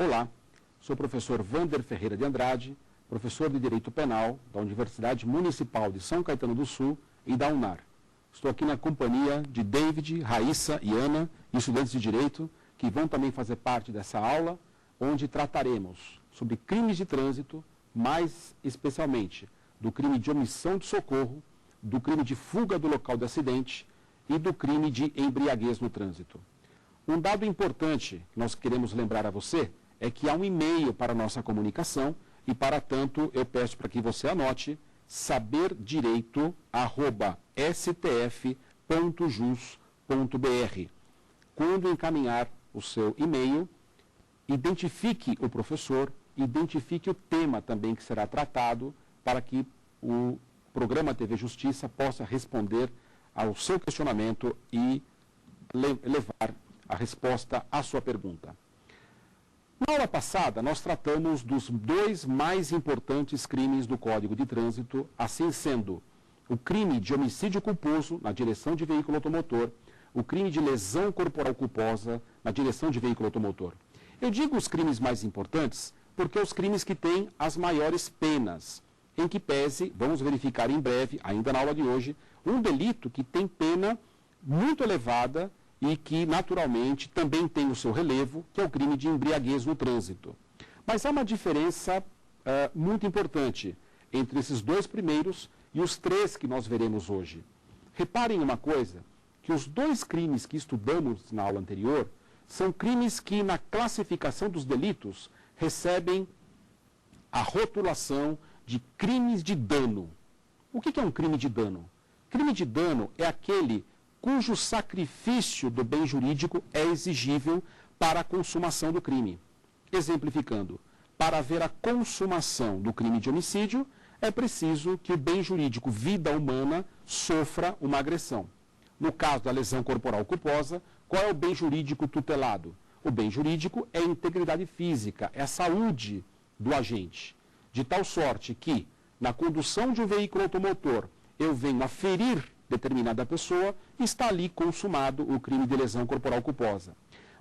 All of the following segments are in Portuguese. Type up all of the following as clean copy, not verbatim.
Olá, sou o professor Wander Ferreira de Andrade, professor de Direito Penal da Universidade Municipal de São Caetano do Sul e da UNAR. Estou aqui na companhia de David, Raíssa e Ana, estudantes de Direito, que vão também fazer parte dessa aula, onde trataremos sobre crimes de trânsito, mais especialmente do crime de omissão de socorro, do crime de fuga do local de acidente e do crime de embriaguez no trânsito. Um dado importante que nós queremos lembrar a você é que há um e-mail para a nossa comunicação e, para tanto, eu peço para que você anote saberdireito@stf.jus.br. Quando encaminhar o seu e-mail, identifique o professor, identifique o tema também que será tratado para que o programa TV Justiça possa responder ao seu questionamento e levar a resposta à sua pergunta. Na aula passada, nós tratamos dos dois mais importantes crimes do Código de Trânsito, assim sendo o crime de homicídio culposo na direção de veículo automotor, o crime de lesão corporal culposa na direção de veículo automotor. Eu digo os crimes mais importantes porque os crimes que têm as maiores penas, em que pese, vamos verificar em breve, ainda na aula de hoje, um delito que tem pena muito elevada e que, naturalmente, também tem o seu relevo, que é o crime de embriaguez no trânsito. Mas há uma diferença muito importante entre esses dois primeiros e os três que nós veremos hoje. Reparem uma coisa, que os dois crimes que estudamos na aula anterior são crimes que, na classificação dos delitos, recebem a rotulação de crimes de dano. O que é um crime de dano? Crime de dano é aquele cujo sacrifício do bem jurídico é exigível para a consumação do crime. Exemplificando, para haver a consumação do crime de homicídio, é preciso que o bem jurídico, vida humana, sofra uma agressão. No caso da lesão corporal culposa, qual é o bem jurídico tutelado? O bem jurídico é a integridade física, é a saúde do agente. De tal sorte que, na condução de um veículo automotor, eu venho a ferir determinada pessoa, está ali consumado o crime de lesão corporal culposa.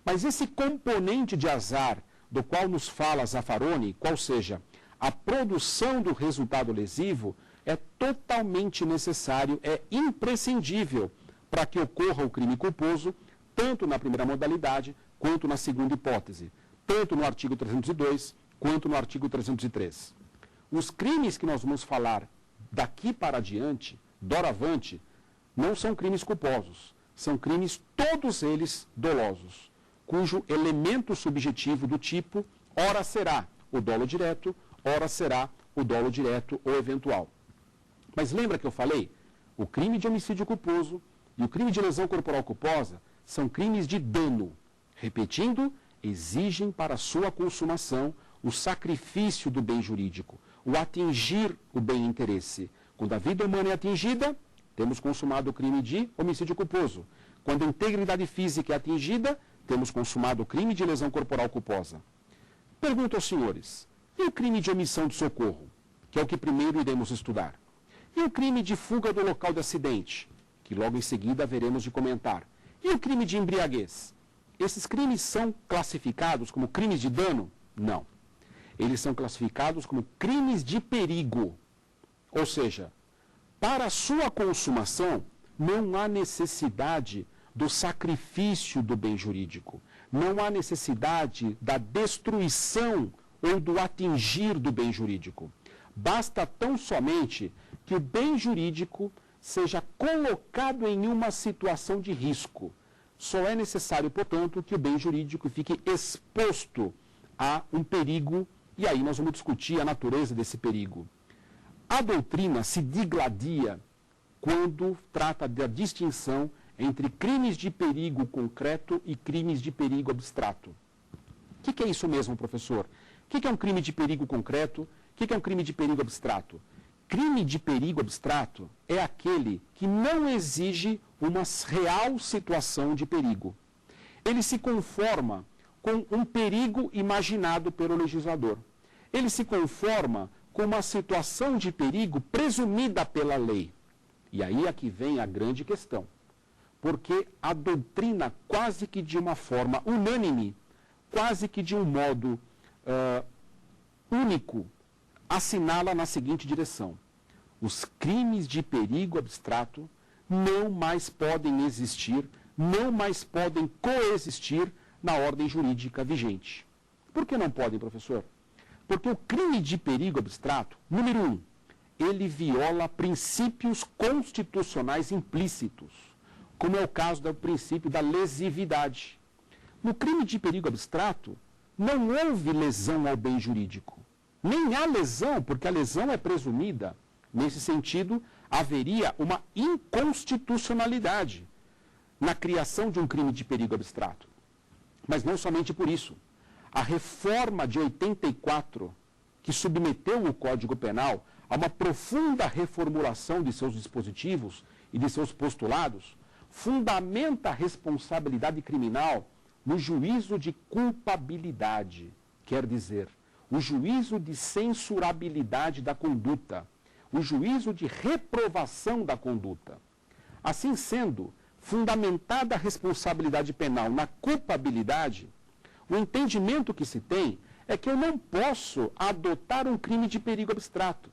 Mas esse componente de azar, do qual nos fala Zaffaroni, qual seja, a produção do resultado lesivo, é totalmente necessário, é imprescindível para que ocorra o crime culposo, tanto na primeira modalidade, quanto na segunda hipótese, tanto no artigo 302, quanto no artigo 303. Os crimes que nós vamos falar daqui para adiante, doravante, não são crimes culposos, são crimes, todos eles, dolosos, cujo elemento subjetivo do tipo, ora será o dolo direto, ora será o dolo direto ou eventual. Mas lembra que eu falei? O crime de homicídio culposo e o crime de lesão corporal culposa são crimes de dano. Repetindo, exigem para sua consumação o sacrifício do bem jurídico, o atingir o bem interesse. Quando a vida humana é atingida, temos consumado o crime de homicídio culposo. Quando a integridade física é atingida, temos consumado o crime de lesão corporal culposa. Pergunto aos senhores, e o crime de omissão de socorro, que é o que primeiro iremos estudar? E o crime de fuga do local de acidente, que logo em seguida haveremos de comentar? E o crime de embriaguez? Esses crimes são classificados como crimes de dano? Não. Eles são classificados como crimes de perigo. Ou seja, para a sua consumação, não há necessidade do sacrifício do bem jurídico. Não há necessidade da destruição ou do atingir do bem jurídico. Basta tão somente que o bem jurídico seja colocado em uma situação de risco. Só é necessário, portanto, que o bem jurídico fique exposto a um perigo, e aí nós vamos discutir a natureza desse perigo. A doutrina se digladia quando trata da distinção entre crimes de perigo concreto e crimes de perigo abstrato. O que é isso mesmo, professor? O que é um crime de perigo concreto? O que é um crime de perigo abstrato? Crime de perigo abstrato é aquele que não exige uma real situação de perigo. Ele se conforma com um perigo imaginado pelo legislador. Ele se conforma com uma situação de perigo presumida pela lei. E aí é que vem a grande questão. Porque a doutrina, quase que de uma forma unânime, quase que de um modo único assinala na seguinte direção: os crimes de perigo abstrato não mais podem existir, não mais podem coexistir na ordem jurídica vigente. Por que não podem, professor? Porque o crime de perigo abstrato, número 1, ele viola princípios constitucionais implícitos, como é o caso do princípio da lesividade. No crime de perigo abstrato, não houve lesão ao bem jurídico. Nem há lesão, porque a lesão é presumida. Nesse sentido, haveria uma inconstitucionalidade na criação de um crime de perigo abstrato. Mas não somente por isso. A reforma de 84, que submeteu o Código Penal a uma profunda reformulação de seus dispositivos e de seus postulados, fundamenta a responsabilidade criminal no juízo de culpabilidade, quer dizer, o juízo de censurabilidade da conduta, o juízo de reprovação da conduta. Assim sendo, fundamentada a responsabilidade penal na culpabilidade, o entendimento que se tem é que eu não posso adotar um crime de perigo abstrato,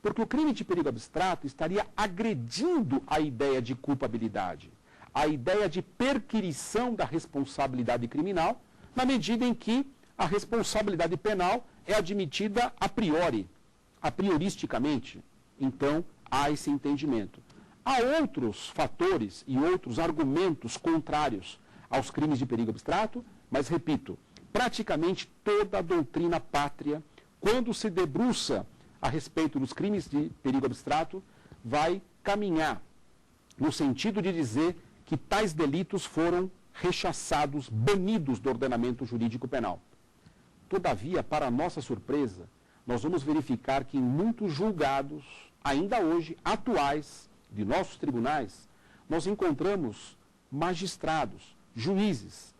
porque o crime de perigo abstrato estaria agredindo a ideia de culpabilidade, a ideia de perquirição da responsabilidade criminal, na medida em que a responsabilidade penal é admitida a priori, a prioristicamente. Então, há esse entendimento. Há outros fatores e outros argumentos contrários aos crimes de perigo abstrato, mas, repito, praticamente toda a doutrina pátria, quando se debruça a respeito dos crimes de perigo abstrato, vai caminhar no sentido de dizer que tais delitos foram rechaçados, banidos do ordenamento jurídico penal. Todavia, para nossa surpresa, nós vamos verificar que em muitos julgados, ainda hoje, atuais, de nossos tribunais, nós encontramos magistrados, juízes,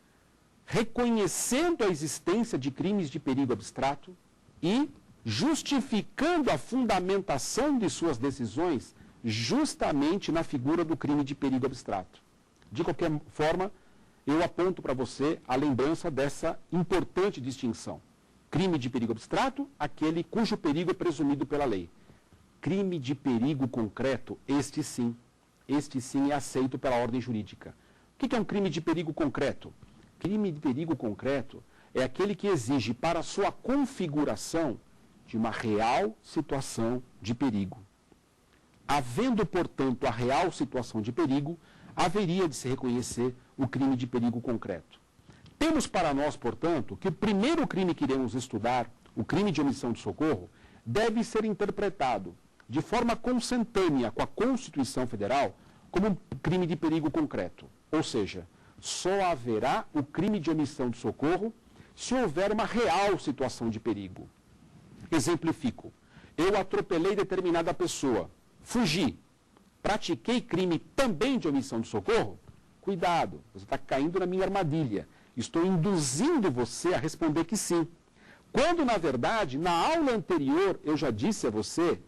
reconhecendo a existência de crimes de perigo abstrato e justificando a fundamentação de suas decisões justamente na figura do crime de perigo abstrato. De qualquer forma, eu aponto para você a lembrança dessa importante distinção. Crime de perigo abstrato, aquele cujo perigo é presumido pela lei. Crime de perigo concreto, este sim é aceito pela ordem jurídica. O que é um crime de perigo concreto? Crime de perigo concreto é aquele que exige para sua configuração de uma real situação de perigo. Havendo, portanto, a real situação de perigo, haveria de se reconhecer o crime de perigo concreto. Temos para nós, portanto, que o primeiro crime que iremos estudar, o crime de omissão de socorro, deve ser interpretado de forma consentânea com a Constituição Federal como um crime de perigo concreto. Ou seja, só haverá o crime de omissão de socorro se houver uma real situação de perigo. Exemplifico. Eu atropelei determinada pessoa, fugi, pratiquei crime também de omissão de socorro? Cuidado, você está caindo na minha armadilha. Estou induzindo você a responder que sim. Quando, na verdade, na aula anterior, eu já disse a você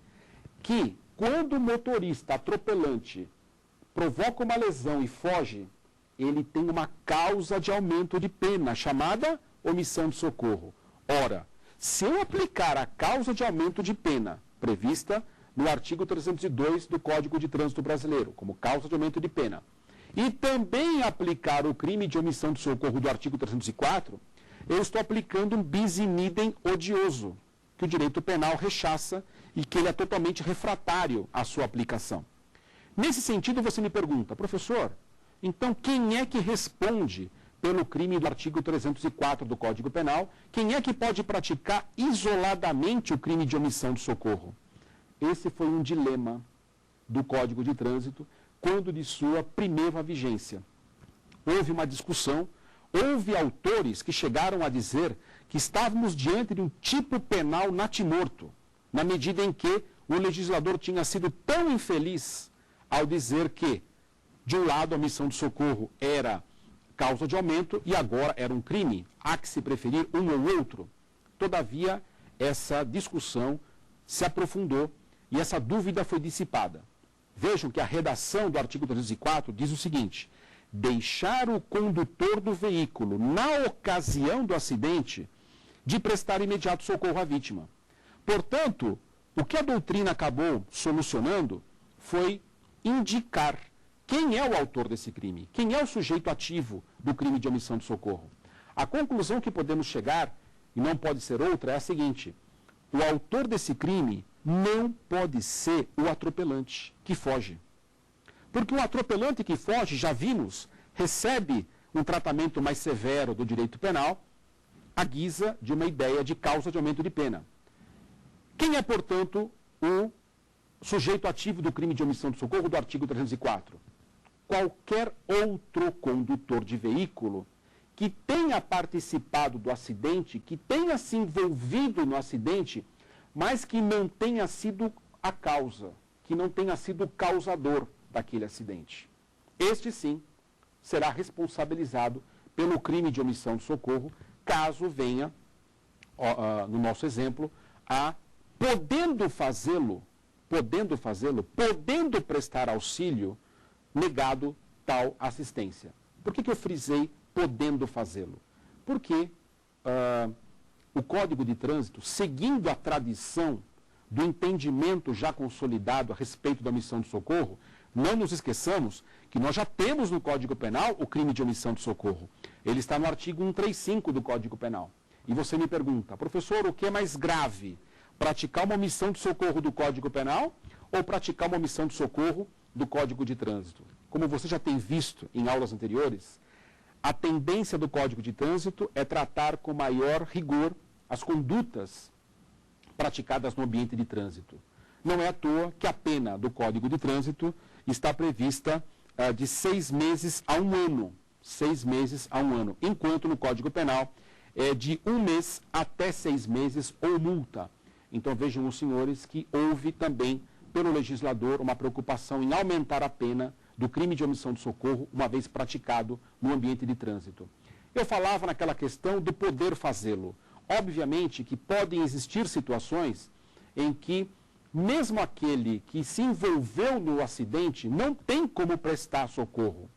que quando o motorista atropelante provoca uma lesão e foge, ele tem uma causa de aumento de pena, chamada omissão de socorro. Ora, se eu aplicar a causa de aumento de pena prevista no artigo 302 do Código de Trânsito Brasileiro, como causa de aumento de pena, e também aplicar o crime de omissão de socorro do artigo 304, eu estou aplicando um bis in idem odioso, que o direito penal rechaça e que ele é totalmente refratário à sua aplicação. Nesse sentido, você me pergunta, professor, então quem é que responde pelo crime do artigo 304 do Código Penal? Quem é que pode praticar isoladamente o crime de omissão de socorro? Esse foi um dilema do Código de Trânsito quando de sua primeira vigência. Houve uma discussão, houve autores que chegaram a dizer que estávamos diante de um tipo penal natimorto, na medida em que o legislador tinha sido tão infeliz ao dizer que, de um lado, a omissão de socorro era causa de aumento e agora era um crime. Há que se preferir um ou outro. Todavia, essa discussão se aprofundou e essa dúvida foi dissipada. Vejam que a redação do artigo 304 diz o seguinte: deixar o condutor do veículo, na ocasião do acidente, de prestar imediato socorro à vítima. Portanto, o que a doutrina acabou solucionando foi indicar quem é o autor desse crime, quem é o sujeito ativo do crime de omissão de socorro. A conclusão que podemos chegar, e não pode ser outra, é a seguinte: o autor desse crime não pode ser o atropelante que foge. Porque o atropelante que foge, já vimos, recebe um tratamento mais severo do direito penal, à guisa de uma ideia de causa de aumento de pena. Quem é, portanto, o sujeito ativo do crime de omissão de socorro do artigo 304? Qualquer outro condutor de veículo que tenha participado do acidente, que tenha se envolvido no acidente, mas que não tenha sido a causa, que não tenha sido o causador daquele acidente. Este, sim, será responsabilizado pelo crime de omissão de socorro, caso venha, no nosso exemplo, podendo prestar auxílio, negado tal assistência. Por que eu frisei podendo fazê-lo? Porque o Código de Trânsito, seguindo a tradição do entendimento já consolidado a respeito da omissão de socorro, não nos esqueçamos que nós já temos no Código Penal o crime de omissão de socorro. Ele está no artigo 135 do Código Penal. E você me pergunta, professor, o que é mais grave? Praticar uma omissão de socorro do Código Penal ou praticar uma omissão de socorro do Código de Trânsito? Como você já tem visto em aulas anteriores, a tendência do Código de Trânsito é tratar com maior rigor as condutas praticadas no ambiente de trânsito. Não é à toa que a pena do Código de Trânsito está prevista de 6 meses a 1 ano. 6 meses a 1 ano. Enquanto no Código Penal é de 1 mês até 6 meses ou multa. Então vejam os senhores que houve também, pelo legislador, uma preocupação em aumentar a pena do crime de omissão de socorro, uma vez praticado no ambiente de trânsito. Eu falava naquela questão do poder fazê-lo. Obviamente que podem existir situações em que mesmo aquele que se envolveu no acidente não tem como prestar socorro.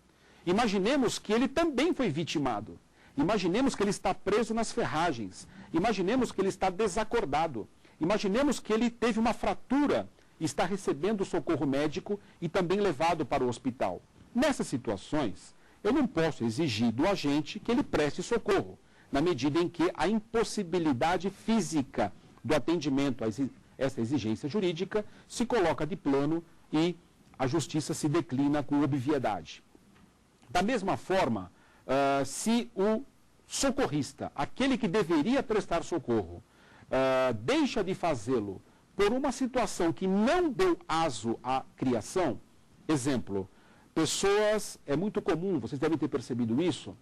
Imaginemos que ele também foi vitimado. Imaginemos que ele está preso nas ferragens. Imaginemos que ele está desacordado. Imaginemos que ele teve uma fratura e está recebendo socorro médico e também levado para o hospital. Nessas situações, eu não posso exigir do agente que ele preste socorro, na medida em que a impossibilidade física do atendimento a essa exigência jurídica se coloca de plano e a justiça se declina com obviedade. Da mesma forma, se o socorrista, aquele que deveria prestar socorro, deixa de fazê-lo por uma situação que não deu aso à criação, exemplo, pessoas, é muito comum, vocês devem ter percebido isso,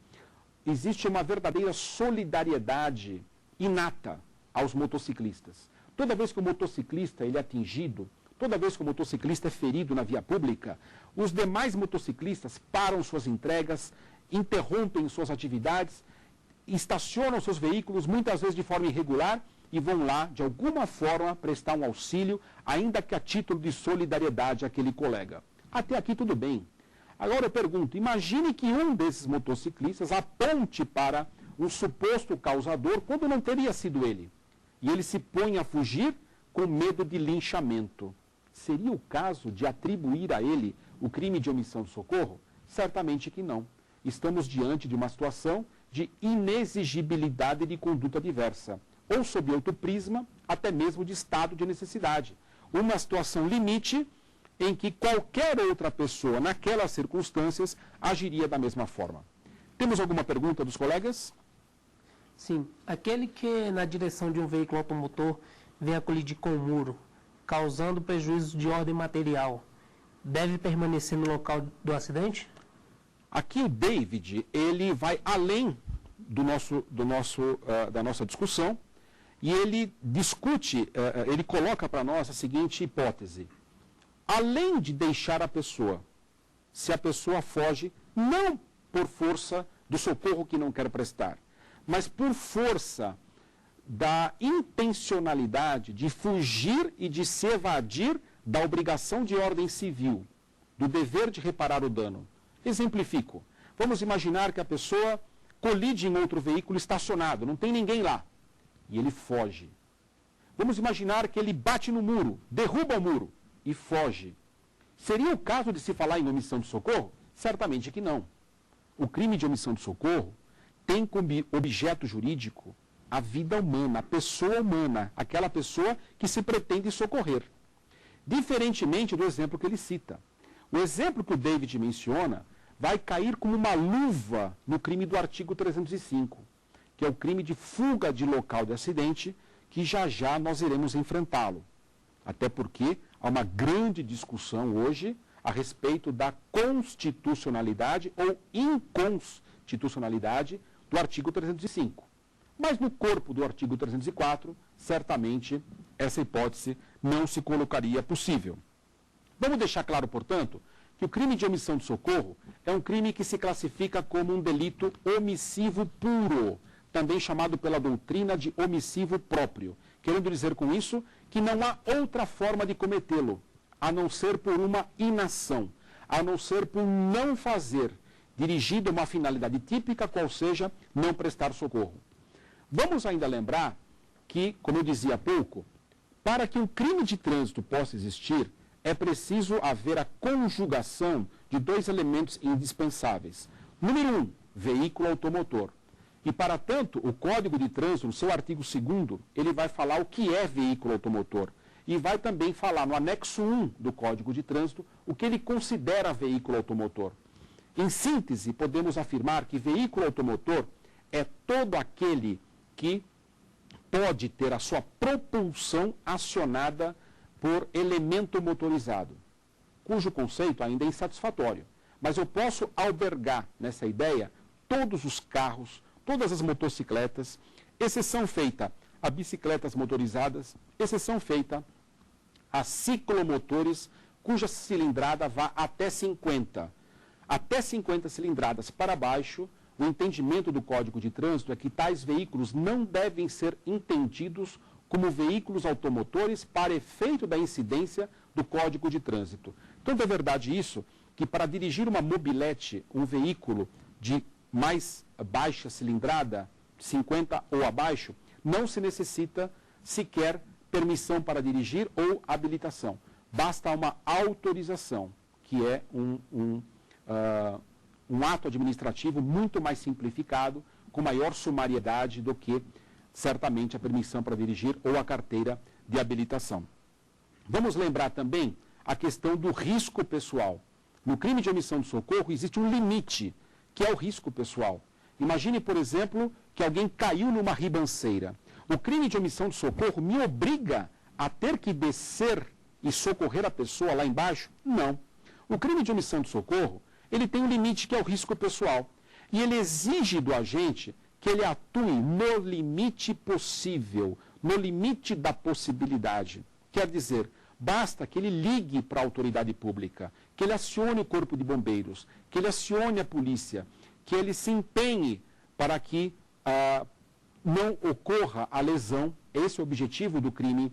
existe uma verdadeira solidariedade inata aos motociclistas. Toda vez que o motociclista ele é atingido, toda vez que o motociclista é ferido na via pública, os demais motociclistas param suas entregas, interrompem suas atividades, estacionam seus veículos, muitas vezes de forma irregular, e vão lá, de alguma forma, prestar um auxílio, ainda que a título de solidariedade àquele colega. Até aqui tudo bem. Agora eu pergunto, imagine que um desses motociclistas aponte para um suposto causador quando não teria sido ele. E ele se põe a fugir com medo de linchamento. Seria o caso de atribuir a ele o crime de omissão de socorro? Certamente que não. Estamos diante de uma situação de inexigibilidade de conduta diversa, ou sob outro prisma, até mesmo de estado de necessidade. Uma situação limite em que qualquer outra pessoa, naquelas circunstâncias, agiria da mesma forma. Temos alguma pergunta dos colegas? Sim. Aquele que na direção de um veículo automotor venha colidir com o muro, causando prejuízo de ordem material, deve permanecer no local do acidente? Aqui o David, ele vai além da nossa discussão e ele discute, ele coloca para nós a seguinte hipótese. Além de deixar a pessoa, se a pessoa foge, não por força do socorro que não quer prestar, mas por força da intencionalidade de fugir e de se evadir da obrigação de ordem civil, do dever de reparar o dano. Exemplifico. Vamos imaginar que a pessoa colide em outro veículo estacionado, não tem ninguém lá. e ele foge. Vamos imaginar que ele bate no muro, derruba o muro e foge. Seria o caso de se falar em omissão de socorro? Certamente que não. O crime de omissão de socorro tem como objeto jurídico a vida humana, a pessoa humana, aquela pessoa que se pretende socorrer. Diferentemente do exemplo que ele cita. O exemplo que o David menciona vai cair como uma luva no crime do artigo 305, que é o crime de fuga de local de acidente, que já já nós iremos enfrentá-lo. Até porque há uma grande discussão hoje a respeito da constitucionalidade ou inconstitucionalidade do artigo 305. Mas no corpo do artigo 304, certamente, essa hipótese não se colocaria possível. Vamos deixar claro, portanto, que o crime de omissão de socorro é um crime que se classifica como um delito omissivo puro, também chamado pela doutrina de omissivo próprio, querendo dizer com isso que não há outra forma de cometê-lo, a não ser por uma inação, a não ser por não fazer, dirigido a uma finalidade típica, qual seja não prestar socorro. Vamos ainda lembrar que, como eu dizia há pouco, para que um crime de trânsito possa existir, é preciso haver a conjugação de dois elementos indispensáveis. Número 1, veículo automotor. E, para tanto, o Código de Trânsito, no seu artigo 2º, ele vai falar o que é veículo automotor. E vai também falar, no anexo 1 do Código de Trânsito, o que ele considera veículo automotor. Em síntese, podemos afirmar que veículo automotor é todo aquele que pode ter a sua propulsão acionada por elemento motorizado, cujo conceito ainda é insatisfatório. Mas eu posso albergar nessa ideia todos os carros, todas as motocicletas, exceção feita a bicicletas motorizadas, exceção feita a ciclomotores cuja cilindrada vá até 50. Até 50 cilindradas para baixo, o entendimento do Código de Trânsito é que tais veículos não devem ser entendidos como veículos automotores para efeito da incidência do Código de Trânsito. Tanto é verdade isso, que para dirigir uma mobilete, um veículo de mais baixa cilindrada, 50 ou abaixo, não se necessita sequer permissão para dirigir ou habilitação. Basta uma autorização, que é um ato administrativo muito mais simplificado, com maior sumariedade do que, certamente, a permissão para dirigir ou a carteira de habilitação. Vamos lembrar também a questão do risco pessoal. No crime de omissão de socorro existe um limite, que é o risco pessoal. Imagine, por exemplo, que alguém caiu numa ribanceira. O crime de omissão de socorro me obriga a ter que descer e socorrer a pessoa lá embaixo? Não. O crime de omissão de socorro, ele tem um limite que é o risco pessoal. E ele exige do agente que ele atue no limite possível, no limite da possibilidade. Quer dizer, basta que ele ligue para a autoridade pública, que ele acione o corpo de bombeiros, que ele acione a polícia, que ele se empenhe para que não ocorra a lesão. Esse é o objetivo do crime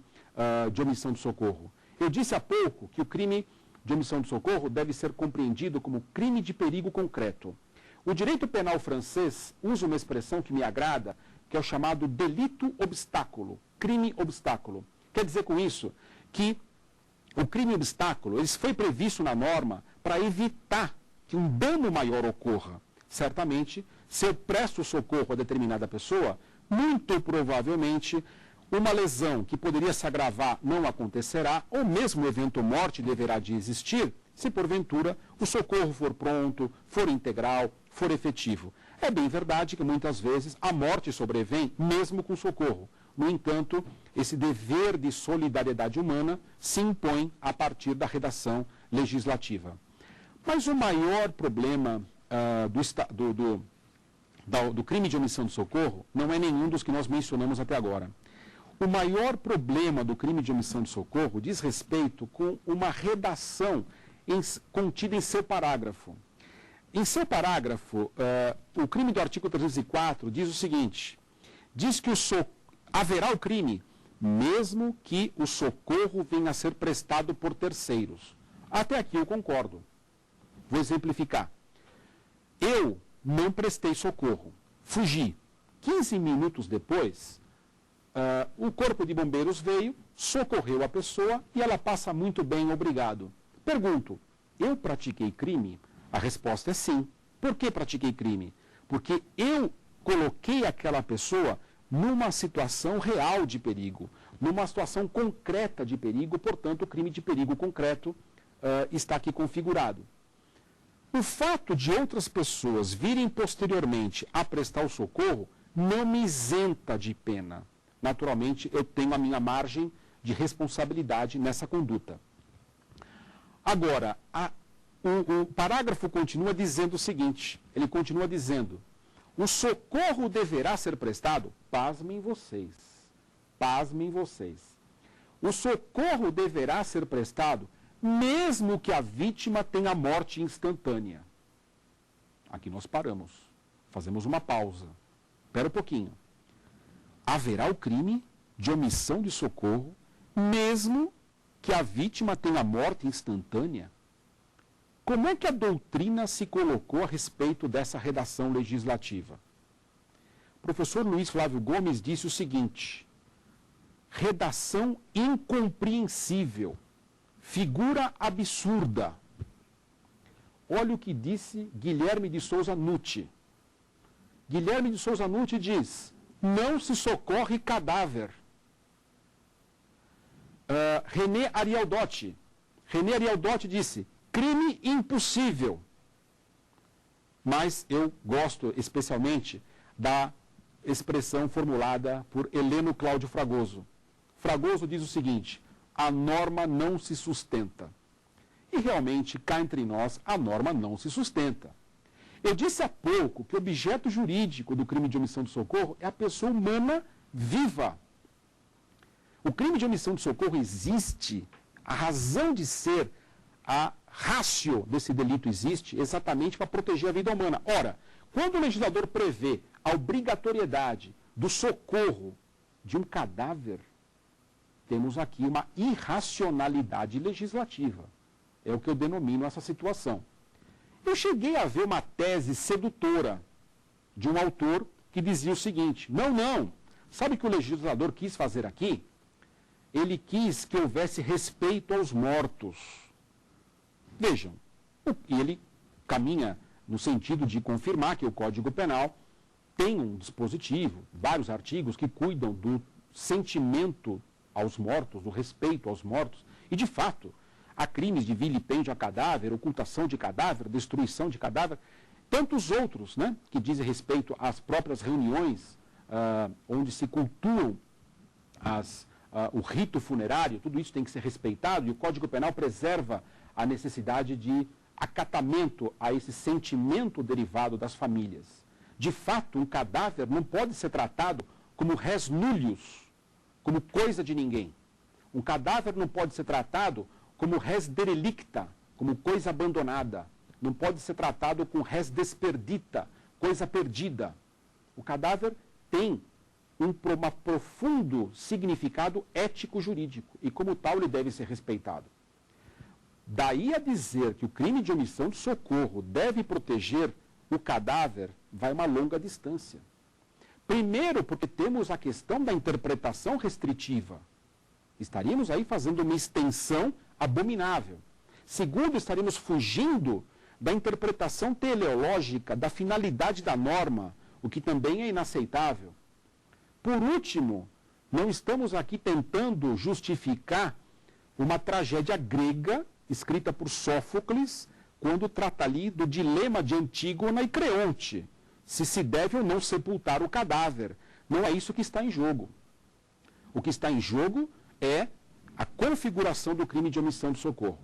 de omissão de socorro. Eu disse há pouco que o crime de omissão de socorro deve ser compreendido como crime de perigo concreto. O direito penal francês usa uma expressão que me agrada, que é o chamado delito obstáculo, crime obstáculo. Quer dizer com isso que o crime obstáculo ele foi previsto na norma para evitar que um dano maior ocorra. Certamente, se eu presto socorro a determinada pessoa, muito provavelmente uma lesão que poderia se agravar não acontecerá, ou mesmo o evento morte deverá de existir, se porventura o socorro for pronto, for integral, for efetivo. É bem verdade que muitas vezes a morte sobrevém mesmo com socorro. No entanto, esse dever de solidariedade humana se impõe a partir da redação legislativa. Mas o maior problema do crime de omissão de socorro não é nenhum dos que nós mencionamos até agora. O maior problema do crime de omissão de socorro diz respeito com uma redação contida em seu parágrafo. Em seu parágrafo, o crime do artigo 304 diz o seguinte, diz que haverá o crime, mesmo que o socorro venha a ser prestado por terceiros. Até aqui eu concordo. Vou exemplificar. Eu não prestei socorro, fugi. 15 minutos depois, o corpo de bombeiros veio, socorreu a pessoa e ela passa muito bem, obrigado. Pergunto, eu pratiquei crime? A resposta é sim. Por que pratiquei crime? Porque eu coloquei aquela pessoa numa situação real de perigo, numa situação concreta de perigo, portanto, o crime de perigo concreto está aqui configurado. O fato de outras pessoas virem posteriormente a prestar o socorro não me isenta de pena. Naturalmente, eu tenho a minha margem de responsabilidade nessa conduta. Agora, o parágrafo continua dizendo o seguinte, ele continua dizendo, o socorro deverá ser prestado, pasmem vocês, o socorro deverá ser prestado mesmo que a vítima tenha morte instantânea. Aqui nós paramos, fazemos uma pausa. Espera um pouquinho. Haverá o crime de omissão de socorro, mesmo que a vítima tenha morte instantânea? Como é que a doutrina se colocou a respeito dessa redação legislativa? O professor Luiz Flávio Gomes disse o seguinte, redação incompreensível, figura absurda. Olha o que disse Guilherme de Souza Nutti. Guilherme de Souza Nutti diz, não se socorre cadáver. René Arialdotti disse, crime impossível. Mas eu gosto especialmente da expressão formulada por Heleno Cláudio Fragoso. Fragoso diz o seguinte, a norma não se sustenta. E realmente, cá entre nós, a norma não se sustenta. Eu disse há pouco que o objeto jurídico do crime de omissão de socorro é a pessoa humana viva. O crime de omissão de socorro existe, a razão de ser, a ratio desse delito existe exatamente para proteger a vida humana. Ora, quando o legislador prevê a obrigatoriedade do socorro de um cadáver, temos aqui uma irracionalidade legislativa. É o que eu denomino essa situação. Eu cheguei a ver uma tese sedutora de um autor que dizia o seguinte, não, sabe o que o legislador quis fazer aqui? Ele quis que houvesse respeito aos mortos. Vejam, e ele caminha no sentido de confirmar que o Código Penal tem um dispositivo, vários artigos que cuidam do sentimento aos mortos, do respeito aos mortos, e de fato, há crimes de vilipêndio a cadáver, ocultação de cadáver, destruição de cadáver, tantos outros, né, que dizem respeito às próprias reuniões onde se cultuam o rito funerário, tudo isso tem que ser respeitado, e o Código Penal preserva a necessidade de acatamento a esse sentimento derivado das famílias. De fato, um cadáver não pode ser tratado como res nullius, como coisa de ninguém. Um cadáver não pode ser tratado como res derelicta, como coisa abandonada. Não pode ser tratado com res desperdita, coisa perdida. O cadáver tem um profundo significado ético-jurídico e, como tal, ele deve ser respeitado. Daí a dizer que o crime de omissão de socorro deve proteger o cadáver, vai uma longa distância. Primeiro, porque temos a questão da interpretação restritiva. Estaríamos aí fazendo uma extensão abominável. Segundo, estaríamos fugindo da interpretação teleológica, da finalidade da norma, o que também é inaceitável. Por último, não estamos aqui tentando justificar uma tragédia grega, escrita por Sófocles, quando trata ali do dilema de Antígona e Creonte, se deve ou não sepultar o cadáver. Não é isso que está em jogo. O que está em jogo é a configuração do crime de omissão de socorro.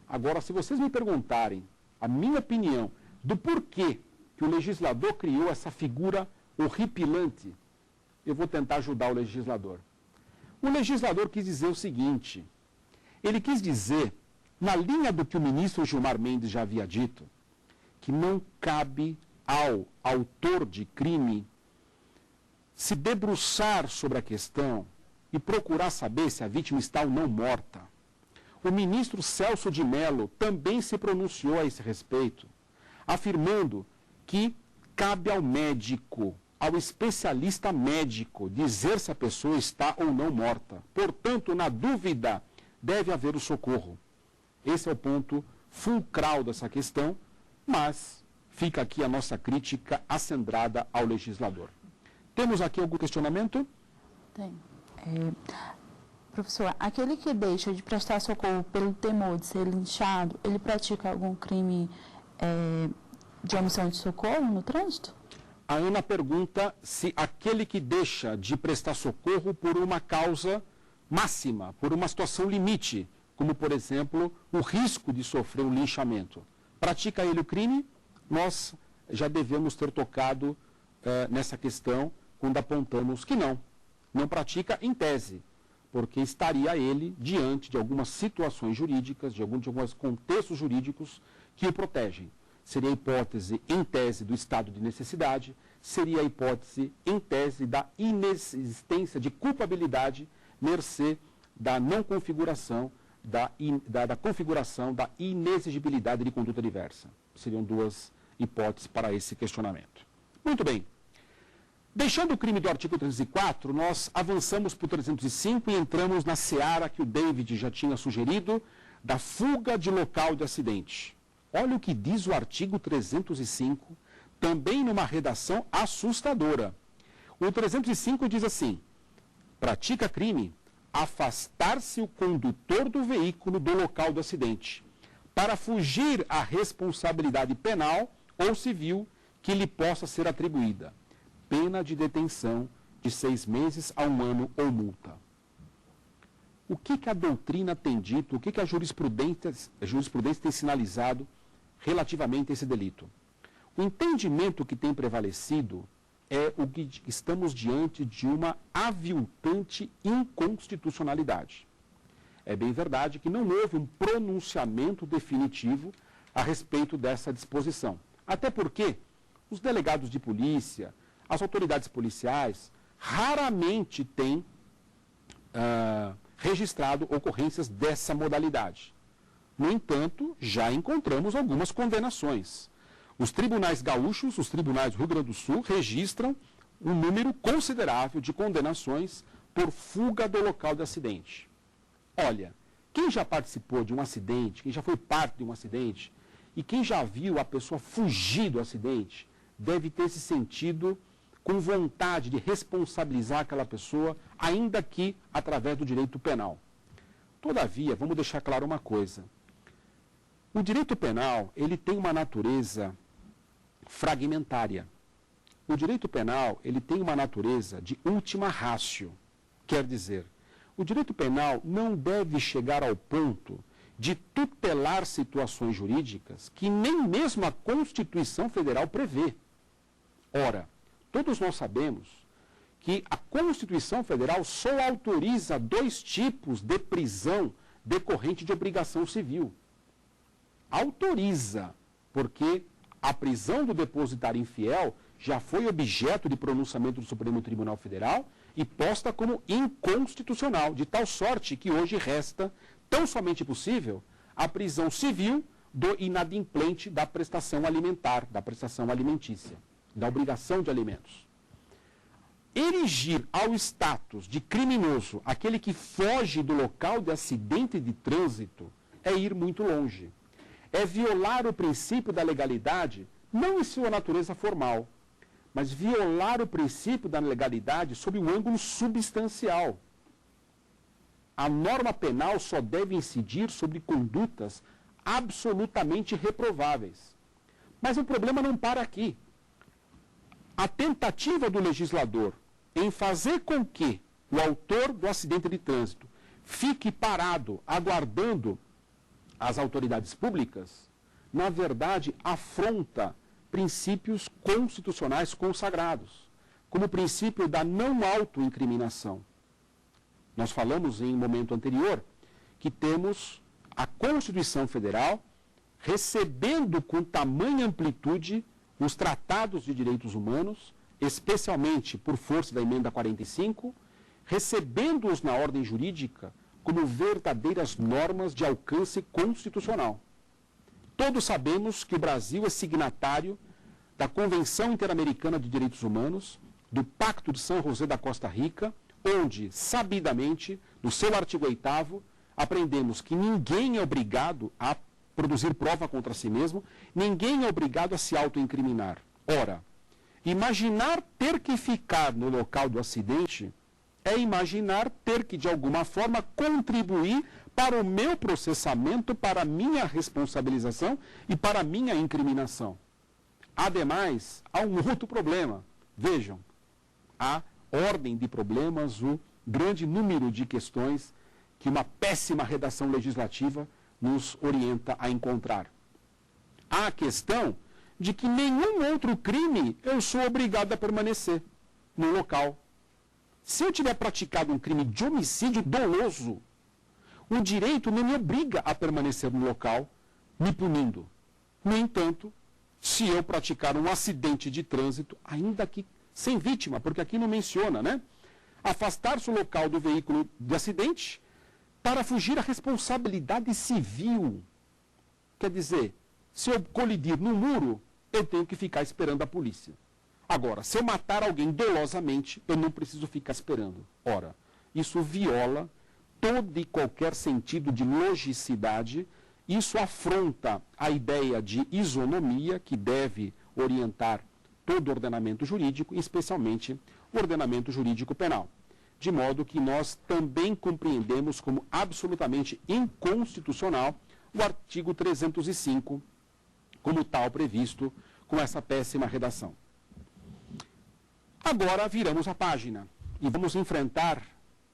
Agora, se vocês me perguntarem a minha opinião do porquê que o legislador criou essa figura horripilante, eu vou tentar ajudar o legislador. O legislador quis dizer o seguinte, ele quis dizer, na linha do que o ministro Gilmar Mendes já havia dito, que não cabe ao autor de crime se debruçar sobre a questão e procurar saber se a vítima está ou não morta. O ministro Celso de Mello também se pronunciou a esse respeito, afirmando que cabe ao médico ao especialista médico dizer se a pessoa está ou não morta. Portanto, na dúvida, deve haver o socorro. Esse é o ponto fulcral dessa questão, mas fica aqui a nossa crítica acendrada ao legislador. Temos aqui algum questionamento? Tem. Professor, aquele que deixa de prestar socorro pelo temor de ser linchado, ele pratica algum crime de omissão de socorro no trânsito? A Ana pergunta se aquele que deixa de prestar socorro por uma causa máxima, por uma situação limite, como, por exemplo, o risco de sofrer um linchamento, pratica ele o crime? Nós já devemos ter tocado nessa questão quando apontamos que não pratica em tese, porque estaria ele diante de algumas situações jurídicas, de alguns contextos jurídicos que o protegem. Seria a hipótese em tese do estado de necessidade, seria a hipótese em tese da inexistência de culpabilidade, mercê da não configuração, da configuração da inexigibilidade de conduta diversa. Seriam duas hipóteses para esse questionamento. Muito bem. Deixando o crime do artigo 304, nós avançamos para o 305 e entramos na seara que o David já tinha sugerido, da fuga de local de acidente. Olha o que diz o artigo 305, também numa redação assustadora. O 305 diz assim: pratica crime afastar-se o condutor do veículo do local do acidente, para fugir à responsabilidade penal ou civil que lhe possa ser atribuída. Pena de detenção de 6 meses a 1 ano ou multa. O que a doutrina tem dito, o que a jurisprudência tem sinalizado relativamente a esse delito? O entendimento que tem prevalecido é o que estamos diante de uma aviltante inconstitucionalidade. É bem verdade que não houve um pronunciamento definitivo a respeito dessa disposição. Até porque os delegados de polícia, as autoridades policiais, raramente têm registrado ocorrências dessa modalidade. No entanto, já encontramos algumas condenações. Os tribunais gaúchos, os tribunais do Rio Grande do Sul, registram um número considerável de condenações por fuga do local de acidente. Olha, quem já participou de um acidente, quem já foi parte de um acidente, e quem já viu a pessoa fugir do acidente, deve ter se sentido com vontade de responsabilizar aquela pessoa, ainda que através do direito penal. Todavia, vamos deixar claro uma coisa. O direito penal, ele tem uma natureza fragmentária. O direito penal, ele tem uma natureza de última ratio. Quer dizer, o direito penal não deve chegar ao ponto de tutelar situações jurídicas que nem mesmo a Constituição Federal prevê. Ora, todos nós sabemos que a Constituição Federal só autoriza 2 tipos de prisão decorrente de obrigação civil. Autoriza, porque a prisão do depositário infiel já foi objeto de pronunciamento do Supremo Tribunal Federal e posta como inconstitucional, de tal sorte que hoje resta tão somente possível a prisão civil do inadimplente da prestação alimentar, da prestação alimentícia, da obrigação de alimentos. Erigir ao status de criminoso aquele que foge do local de acidente de trânsito é ir muito longe. É violar o princípio da legalidade, não em sua natureza formal, mas violar o princípio da legalidade sob o ângulo substancial. A norma penal só deve incidir sobre condutas absolutamente reprováveis. Mas o problema não para aqui. A tentativa do legislador em fazer com que o autor do acidente de trânsito fique parado, aguardando as autoridades públicas, na verdade, afronta princípios constitucionais consagrados, como o princípio da não autoincriminação. Nós falamos em um momento anterior que temos a Constituição Federal recebendo com tamanha amplitude os tratados de direitos humanos, especialmente por força da emenda 45, recebendo-os na ordem jurídica como verdadeiras normas de alcance constitucional. Todos sabemos que o Brasil é signatário da Convenção Interamericana de Direitos Humanos, do Pacto de São José da Costa Rica, onde, sabidamente, no seu artigo 8º, aprendemos que ninguém é obrigado a produzir prova contra si mesmo, ninguém é obrigado a se autoincriminar. Ora, imaginar ter que ficar no local do acidente é imaginar ter que, de alguma forma, contribuir para o meu processamento, para a minha responsabilização e para a minha incriminação. Ademais, há um outro problema. Vejam, a ordem de problemas, o grande número de questões que uma péssima redação legislativa nos orienta a encontrar. Há a questão de que nenhum outro crime eu sou obrigado a permanecer no local. Se eu tiver praticado um crime de homicídio doloso, o direito não me obriga a permanecer no local, me punindo. No entanto, se eu praticar um acidente de trânsito, ainda que sem vítima, porque aqui não menciona, né? Afastar-se o local do veículo de acidente para fugir à responsabilidade civil. Quer dizer, se eu colidir no muro, eu tenho que ficar esperando a polícia. Agora, se eu matar alguém dolosamente, eu não preciso ficar esperando. Ora, isso viola todo e qualquer sentido de logicidade, isso afronta a ideia de isonomia que deve orientar todo o ordenamento jurídico, especialmente o ordenamento jurídico penal. De modo que nós também compreendemos como absolutamente inconstitucional o artigo 305, como tal previsto com essa péssima redação. Agora viramos a página e vamos enfrentar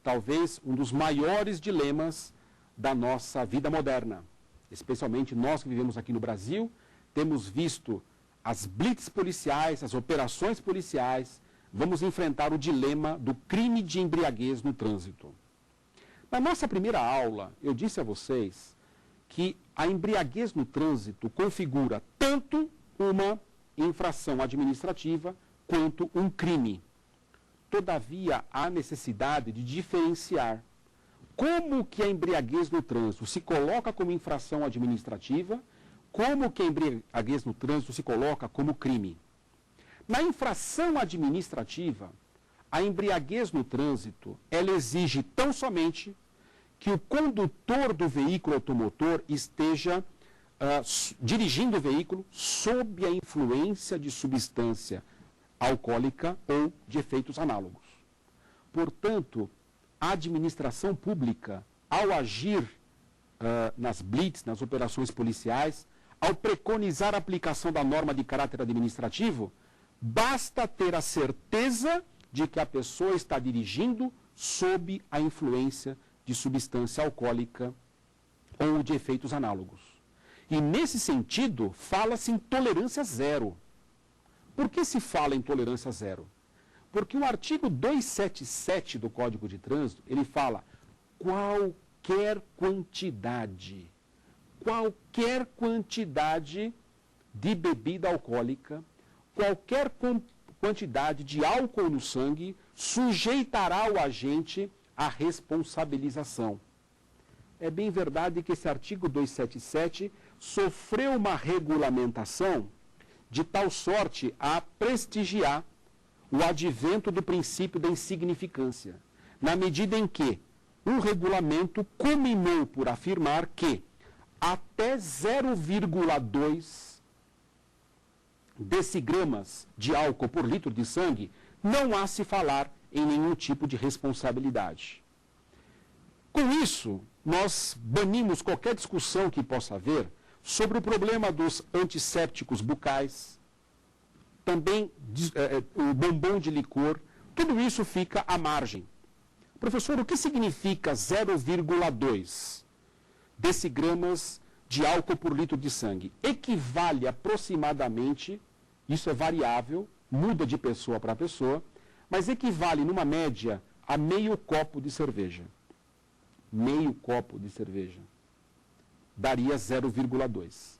talvez um dos maiores dilemas da nossa vida moderna. Especialmente nós que vivemos aqui no Brasil, temos visto as blitz policiais, as operações policiais, vamos enfrentar o dilema do crime de embriaguez no trânsito. Na nossa primeira aula, eu disse a vocês que a embriaguez no trânsito configura tanto uma infração administrativa quanto um crime. Todavia, há necessidade de diferenciar como que a embriaguez no trânsito se coloca como infração administrativa, como que a embriaguez no trânsito se coloca como crime. Na infração administrativa, a embriaguez no trânsito, ela exige tão somente que o condutor do veículo automotor esteja dirigindo o veículo sob a influência de substância alcoólica ou de efeitos análogos. Portanto, a administração pública, ao agir nas blitz, nas operações policiais, ao preconizar a aplicação da norma de caráter administrativo, basta ter a certeza de que a pessoa está dirigindo sob a influência de substância alcoólica ou de efeitos análogos. E, nesse sentido, fala-se em tolerância zero. Por que se fala em tolerância zero? Porque o artigo 277 do Código de Trânsito, ele fala qualquer quantidade de bebida alcoólica, qualquer quantidade de álcool no sangue sujeitará o agente à responsabilização. É bem verdade que esse artigo 277 sofreu uma regulamentação de tal sorte a prestigiar o advento do princípio da insignificância, na medida em que o regulamento culminou por afirmar que até 0,2 decigramas de álcool por litro de sangue não há se falar em nenhum tipo de responsabilidade. Com isso, nós banimos qualquer discussão que possa haver sobre o problema dos antissépticos bucais, também o bombom de licor, tudo isso fica à margem. Professor, o que significa 0,2 decigramas de álcool por litro de sangue? Equivale aproximadamente, isso é variável, muda de pessoa para pessoa, mas equivale, numa média, a meio copo de cerveja. Meio copo de cerveja daria 0,2.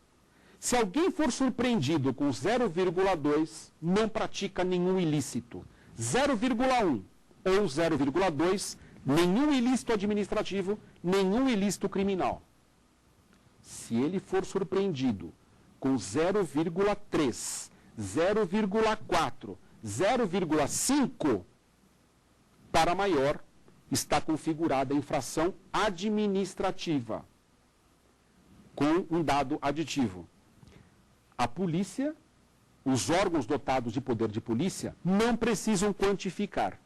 Se alguém for surpreendido com 0,2, não pratica nenhum ilícito. 0,1 ou 0,2, nenhum ilícito administrativo, nenhum ilícito criminal. Se ele for surpreendido com 0,3, 0,4, 0,5 para maior, está configurada a infração administrativa, com um dado aditivo. A polícia, os órgãos dotados de poder de polícia, não precisam quantificar.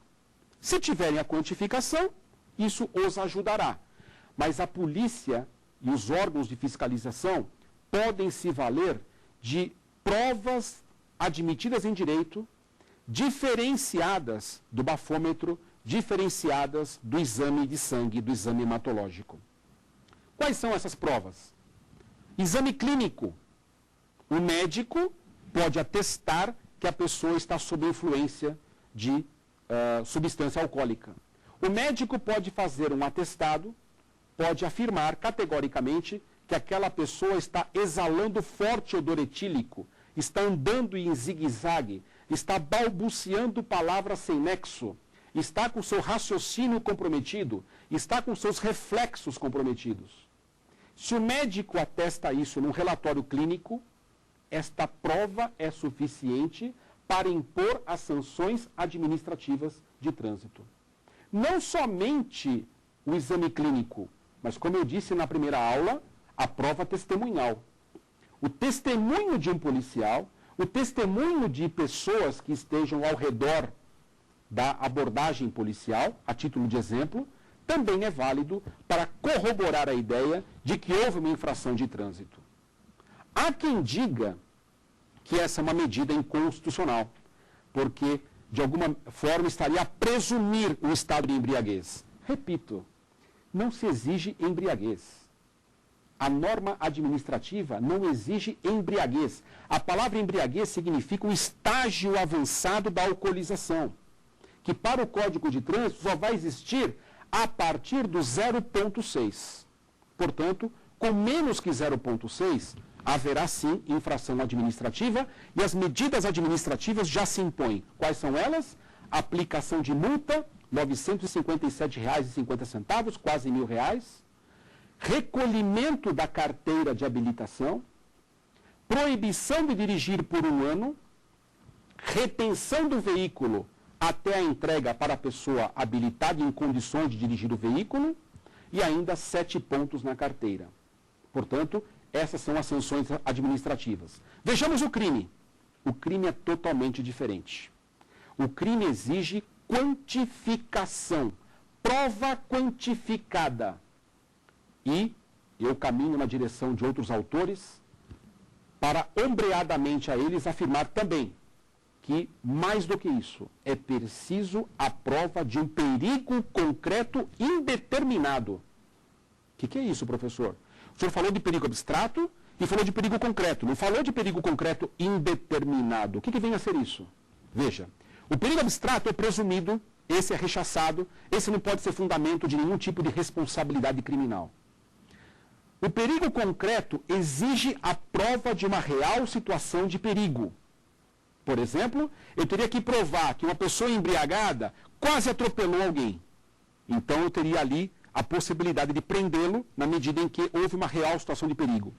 Se tiverem a quantificação, isso os ajudará. Mas a polícia e os órgãos de fiscalização podem se valer de provas admitidas em direito, diferenciadas do bafômetro, diferenciadas do exame de sangue, do exame hematológico. Quais são essas provas? Exame clínico. O médico pode atestar que a pessoa está sob influência de substância alcoólica. O médico pode fazer um atestado, pode afirmar categoricamente que aquela pessoa está exalando forte odor etílico, está andando em zigue-zague, está balbuciando palavras sem nexo, está com seu raciocínio comprometido, está com seus reflexos comprometidos. Se o médico atesta isso num relatório clínico, esta prova é suficiente para impor as sanções administrativas de trânsito. Não somente o exame clínico, mas, como eu disse na primeira aula, a prova testemunhal. O testemunho de um policial, o testemunho de pessoas que estejam ao redor da abordagem policial, a título de exemplo, também é válido para corroborar a ideia de que houve uma infração de trânsito. Há quem diga que essa é uma medida inconstitucional, porque, de alguma forma, estaria a presumir o estado de embriaguez. Repito, não se exige embriaguez. A norma administrativa não exige embriaguez. A palavra embriaguez significa um estágio avançado da alcoolização, que para o Código de Trânsito só vai existir a partir do 0,6. Portanto, com menos que 0,6, haverá sim infração administrativa e as medidas administrativas já se impõem. Quais são elas? Aplicação de multa, R$ 957,50, quase R$1.000. Recolhimento da carteira de habilitação, proibição de dirigir por 1 ano, retenção do veículo até a entrega para a pessoa habilitada em condições de dirigir o veículo e ainda 7 pontos na carteira. Portanto, essas são as sanções administrativas. Vejamos o crime. O crime é totalmente diferente. O crime exige quantificação, prova quantificada. E eu caminho na direção de outros autores para, ombreadamente a eles, afirmar também que, mais do que isso, é preciso a prova de um perigo concreto indeterminado. O que é isso, professor? O senhor falou de perigo abstrato e falou de perigo concreto. Não falou de perigo concreto indeterminado. O que vem a ser isso? Veja, o perigo abstrato é presumido, esse é rechaçado, esse não pode ser fundamento de nenhum tipo de responsabilidade criminal. O perigo concreto exige a prova de uma real situação de perigo. Por exemplo, eu teria que provar que uma pessoa embriagada quase atropelou alguém. Então eu teria ali a possibilidade de prendê-lo na medida em que houve uma real situação de perigo.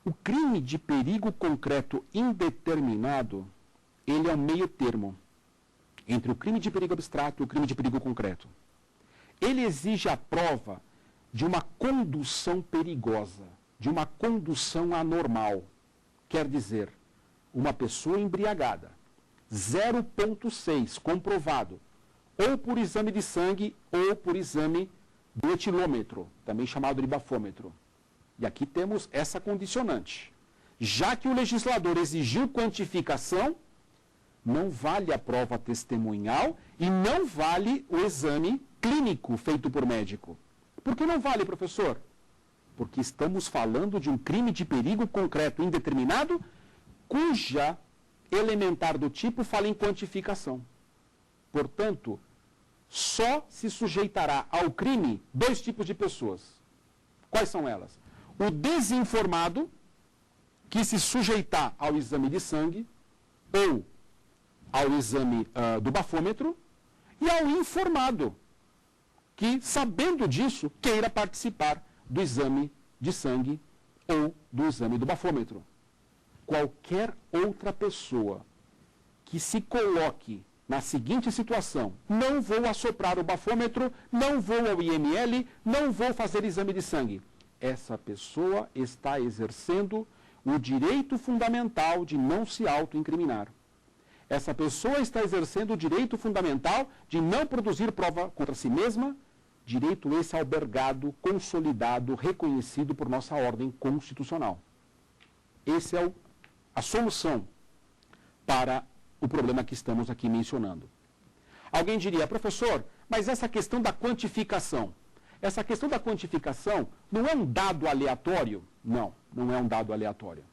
O crime de perigo concreto indeterminado, ele é um meio termo entre o crime de perigo abstrato e o crime de perigo concreto. Ele exige a prova de uma condução perigosa, de uma condução anormal. Quer dizer, uma pessoa embriagada, 0,6 comprovado, ou por exame de sangue ou por exame do etilômetro, também chamado de bafômetro. E aqui temos essa condicionante. Já que o legislador exigiu quantificação, não vale a prova testemunhal e não vale o exame clínico feito por médico. Por que não vale, professor? Porque estamos falando de um crime de perigo concreto indeterminado, cuja elementar do tipo fala em quantificação. Portanto, só se sujeitará ao crime 2 tipos de pessoas. Quais são elas? O desinformado, que se sujeitar ao exame de sangue, ou ao exame do bafômetro, e ao informado, que, sabendo disso, queira participar do exame de sangue ou do exame do bafômetro. Qualquer outra pessoa que se coloque na seguinte situação: não vou assoprar o bafômetro, não vou ao IML, não vou fazer exame de sangue. Essa pessoa está exercendo o direito fundamental de não se autoincriminar. Essa pessoa está exercendo o direito fundamental de não produzir prova contra si mesma, direito esse albergado, consolidado, reconhecido por nossa ordem constitucional. Essa é a solução para o problema que estamos aqui mencionando. Alguém diria: professor, mas essa questão da quantificação, essa questão da quantificação não é um dado aleatório? Não, não é um dado aleatório.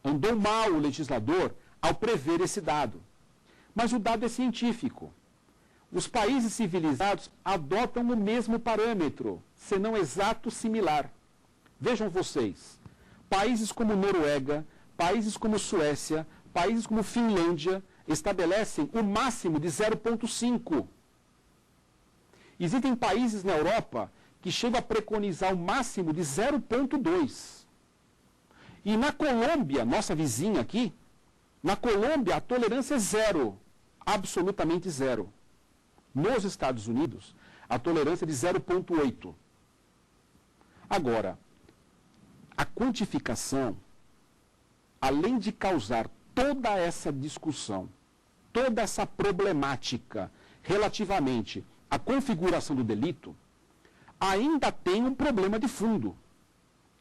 Andou mal o legislador ao prever esse dado. Mas o dado é científico. Os países civilizados adotam o mesmo parâmetro, senão exato, similar. Vejam vocês, países como Noruega, países como Suécia, países como Finlândia estabelecem o máximo de 0,5. Existem países na Europa que chegam a preconizar o máximo de 0,2. E na Colômbia, nossa vizinha aqui, na Colômbia a tolerância é zero, absolutamente zero. Nos Estados Unidos, a tolerância é de 0,8. Agora, a quantificação, além de causar toda essa discussão, toda essa problemática relativamente à configuração do delito, ainda tem um problema de fundo,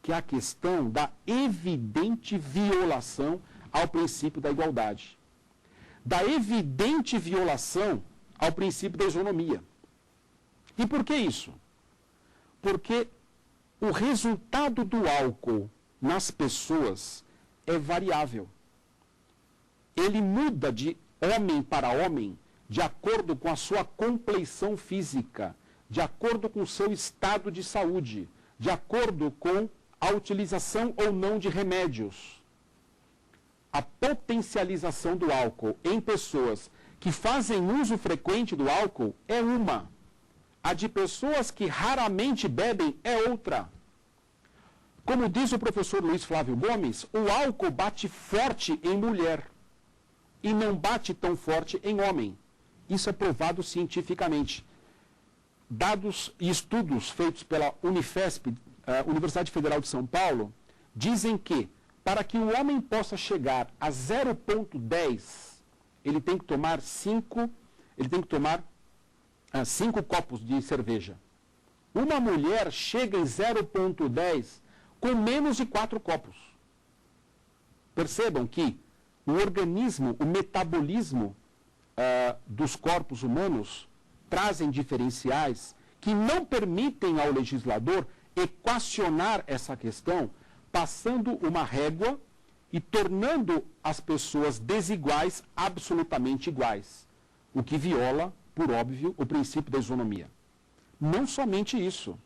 que é a questão da evidente violação ao princípio da igualdade, da evidente violação ao princípio da isonomia. E por que isso? Porque o resultado do álcool nas pessoas é variável. Ele muda de homem para homem de acordo com a sua compleição física, de acordo com o seu estado de saúde, de acordo com a utilização ou não de remédios. A potencialização do álcool em pessoas que fazem uso frequente do álcool é uma. A de pessoas que raramente bebem é outra. Como diz o professor Luiz Flávio Gomes, o álcool bate forte em mulher e não bate tão forte em homem. Isso é provado cientificamente. Dados e estudos feitos pela Unifesp, Universidade Federal de São Paulo, dizem que para que o homem possa chegar a 0,10, ele tem que tomar 5 copos de cerveja. Uma mulher chega em 0,10 com menos de 4 copos. Percebam que o organismo, o metabolismo dos corpos humanos trazem diferenciais que não permitem ao legislador equacionar essa questão, passando uma régua e tornando as pessoas desiguais absolutamente iguais, o que viola, por óbvio, o princípio da isonomia. Não somente isso.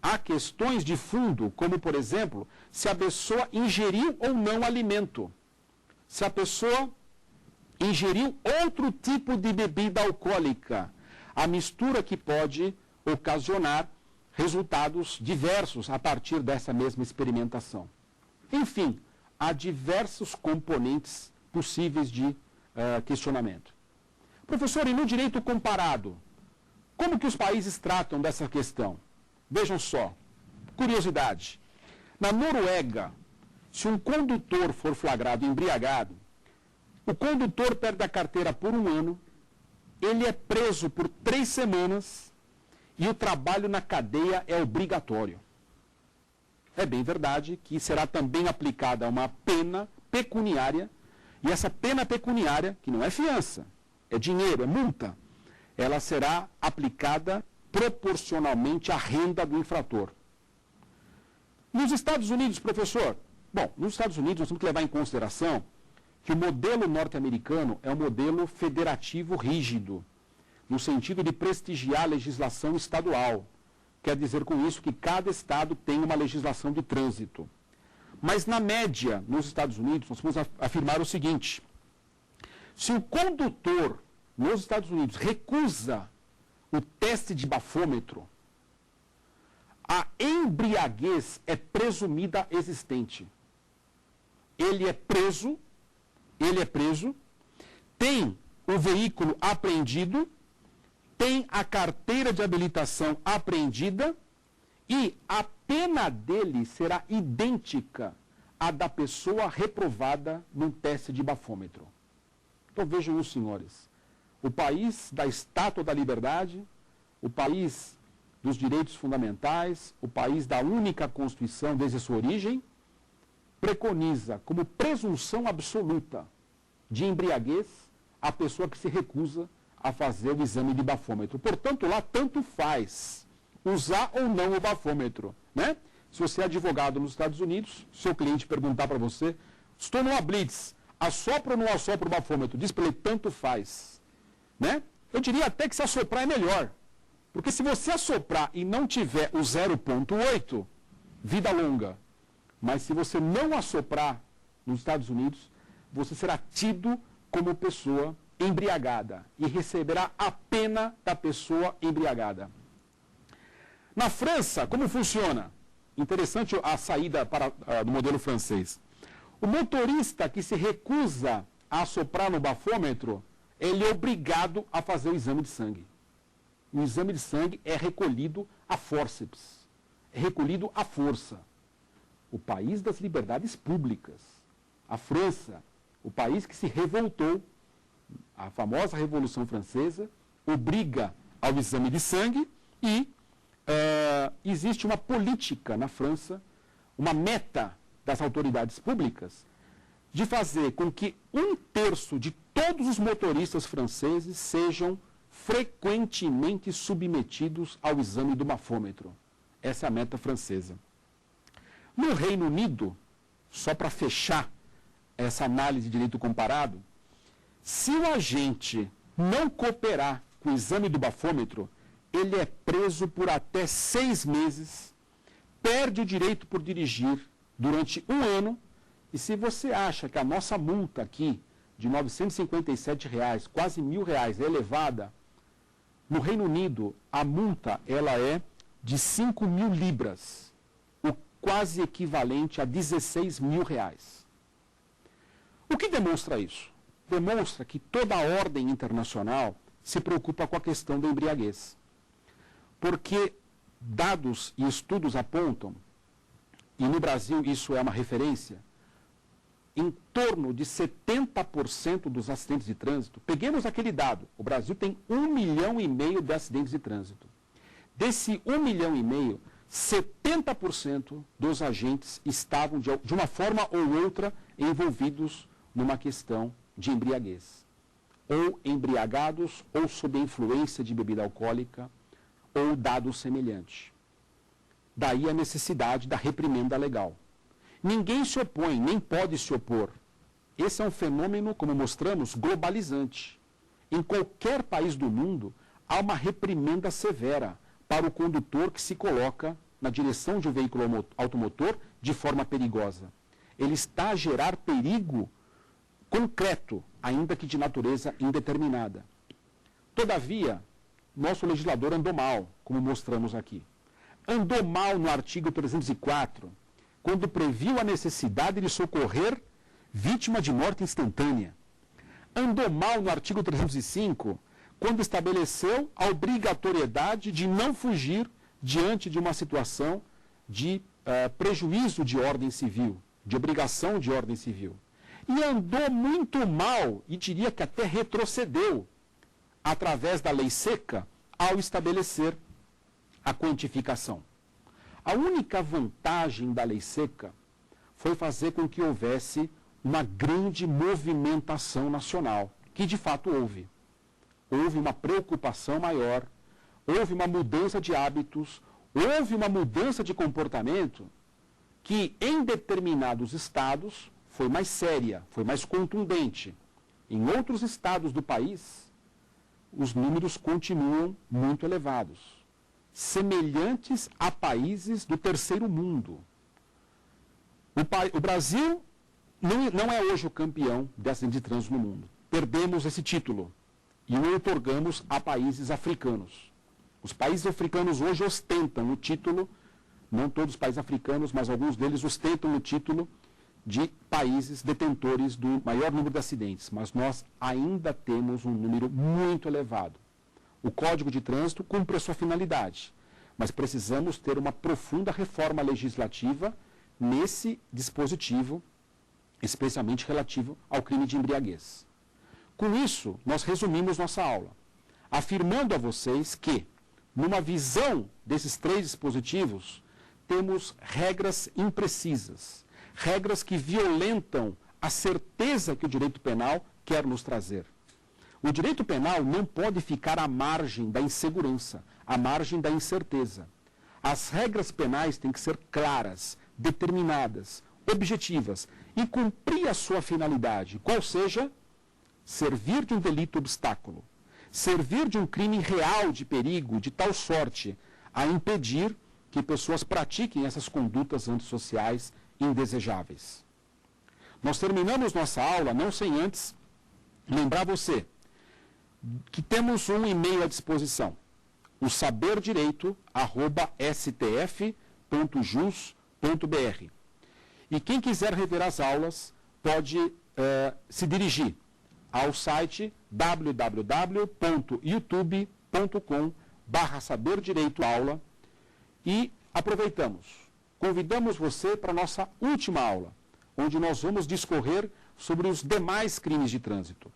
Há questões de fundo, como, por exemplo, se a pessoa ingeriu ou não alimento. Se a pessoa ingeriu outro tipo de bebida alcoólica, a mistura que pode ocasionar resultados diversos a partir dessa mesma experimentação. Enfim, há diversos componentes possíveis de questionamento. Professor, e no direito comparado, como que os países tratam dessa questão? Vejam só, curiosidade. Na Noruega, se um condutor for flagrado embriagado, o condutor perde a carteira por 1 ano, ele é preso por 3 semanas e o trabalho na cadeia é obrigatório. É bem verdade que será também aplicada uma pena pecuniária, e essa pena pecuniária, que não é fiança, é dinheiro, é multa, ela será aplicada proporcionalmente à renda do infrator. Nos Estados Unidos, professor, bom, nos Estados Unidos nós temos que levar em consideração que o modelo norte-americano é um modelo federativo rígido, no sentido de prestigiar a legislação estadual. Quer dizer com isso que cada estado tem uma legislação de trânsito. Mas, na média, nos Estados Unidos, nós vamos afirmar o seguinte: se o condutor, nos Estados Unidos, recusa o teste de bafômetro, a embriaguez é presumida existente. Ele é preso, tem o veículo apreendido, tem a carteira de habilitação apreendida e a pena dele será idêntica à da pessoa reprovada num teste de bafômetro. Então vejam os senhores, o país da Estátua da Liberdade, o país dos direitos fundamentais, o país da única Constituição desde sua origem, preconiza como presunção absoluta de embriaguez a pessoa que se recusa a fazer o exame de bafômetro. Portanto, lá tanto faz usar ou não o bafômetro, né? Se você é advogado nos Estados Unidos, seu cliente perguntar para você, estou numa blitz, assopra ou não assopra o bafômetro? Diz para ele, tanto faz, né? Eu diria até que se assoprar é melhor, porque se você assoprar e não tiver o 0,8, vida longa. Mas se você não assoprar nos Estados Unidos, você será tido como pessoa embriagada e receberá a pena da pessoa embriagada. Na França, como funciona? Interessante a saída do modelo francês. O motorista que se recusa a assoprar no bafômetro, ele é obrigado a fazer o exame de sangue. O exame de sangue é recolhido a fórceps, é recolhido à força. O país das liberdades públicas, a França, o país que se revoltou, a famosa Revolução Francesa, obriga ao exame de sangue e existe uma política na França, uma meta das autoridades públicas, de fazer com que 1/3 de todos os motoristas franceses sejam frequentemente submetidos ao exame do bafômetro. Essa é a meta francesa. No Reino Unido, só para fechar essa análise de direito comparado, se o agente não cooperar com o exame do bafômetro, ele é preso por até 6 meses, perde o direito por dirigir durante 1 ano, e se você acha que a nossa multa aqui, de R$ 957, quase R$ 1.000, é elevada, no Reino Unido, a multa ela é de 5.000 libras, o quase equivalente a R$ 16.000. O que demonstra isso? Demonstra que toda a ordem internacional se preocupa com a questão da embriaguez. Porque dados e estudos apontam, e no Brasil isso é uma referência, em torno de 70% dos acidentes de trânsito, peguemos aquele dado, o Brasil tem 1,5 milhão de acidentes de trânsito. Desse 1,5 milhão, 70% dos agentes estavam, de uma forma ou outra, envolvidos numa questão de embriaguez. Ou embriagados, ou sob a influência de bebida alcoólica, ou dado semelhante. Daí a necessidade da reprimenda legal. Ninguém se opõe, nem pode se opor. Esse é um fenômeno, como mostramos, globalizante. Em qualquer país do mundo, há uma reprimenda severa para o condutor que se coloca na direção de um veículo automotor de forma perigosa. Ele está a gerar perigo concreto, ainda que de natureza indeterminada. Todavia, nosso legislador andou mal, como mostramos aqui. Andou mal no artigo 304, quando previu a necessidade de socorrer vítima de morte instantânea. Andou mal no artigo 305, quando estabeleceu a obrigatoriedade de não fugir diante de uma situação de prejuízo de ordem civil, de obrigação de ordem civil. E andou muito mal, e diria que até retrocedeu, através da lei seca, ao estabelecer a quantificação. A única vantagem da lei seca foi fazer com que houvesse uma grande movimentação nacional, que de fato houve. Houve uma preocupação maior, houve uma mudança de hábitos, houve uma mudança de comportamento que em determinados estados foi mais séria, foi mais contundente. Em outros estados do país, os números continuam muito elevados, semelhantes a países do terceiro mundo. O Brasil não é hoje o campeão de acidente de trânsito no mundo. Perdemos esse título e o outorgamos a países africanos. Os países africanos hoje ostentam o título, não todos os países africanos, mas alguns deles ostentam o título de países detentores do maior número de acidentes, mas nós ainda temos um número muito elevado. O Código de Trânsito cumpre a sua finalidade, mas precisamos ter uma profunda reforma legislativa nesse dispositivo, especialmente relativo ao crime de embriaguez. Com isso, nós resumimos nossa aula, afirmando a vocês que, numa visão desses 3 dispositivos, temos regras imprecisas, regras que violentam a certeza que o direito penal quer nos trazer. O direito penal não pode ficar à margem da insegurança, à margem da incerteza. As regras penais têm que ser claras, determinadas, objetivas e cumprir a sua finalidade, qual seja, servir de um delito obstáculo, servir de um crime real de perigo, de tal sorte a impedir que pessoas pratiquem essas condutas antissociais indesejáveis. Nós terminamos nossa aula não sem antes lembrar você que temos um e-mail à disposição, o saberdireito@stf.jus.br. E quem quiser rever as aulas pode se dirigir ao site www.youtube.com/saberdireitoaula e convidamos você para a nossa última aula, onde nós vamos discorrer sobre os demais crimes de trânsito.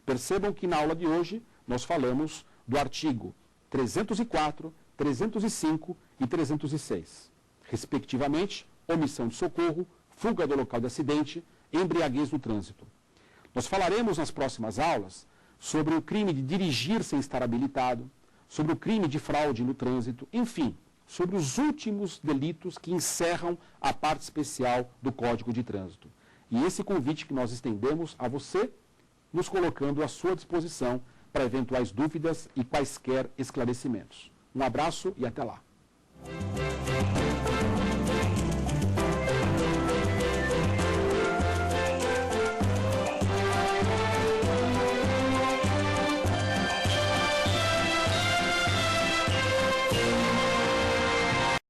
Percebam que na aula de hoje nós falamos do artigo 304, 305 e 306, respectivamente, omissão de socorro, fuga do local de acidente, embriaguez no trânsito. Nós falaremos nas próximas aulas sobre o crime de dirigir sem estar habilitado, sobre o crime de fraude no trânsito, enfim, sobre os últimos delitos que encerram a parte especial do Código de Trânsito. E esse convite que nós estendemos a você, nos colocando à sua disposição para eventuais dúvidas e quaisquer esclarecimentos. Um abraço e até lá.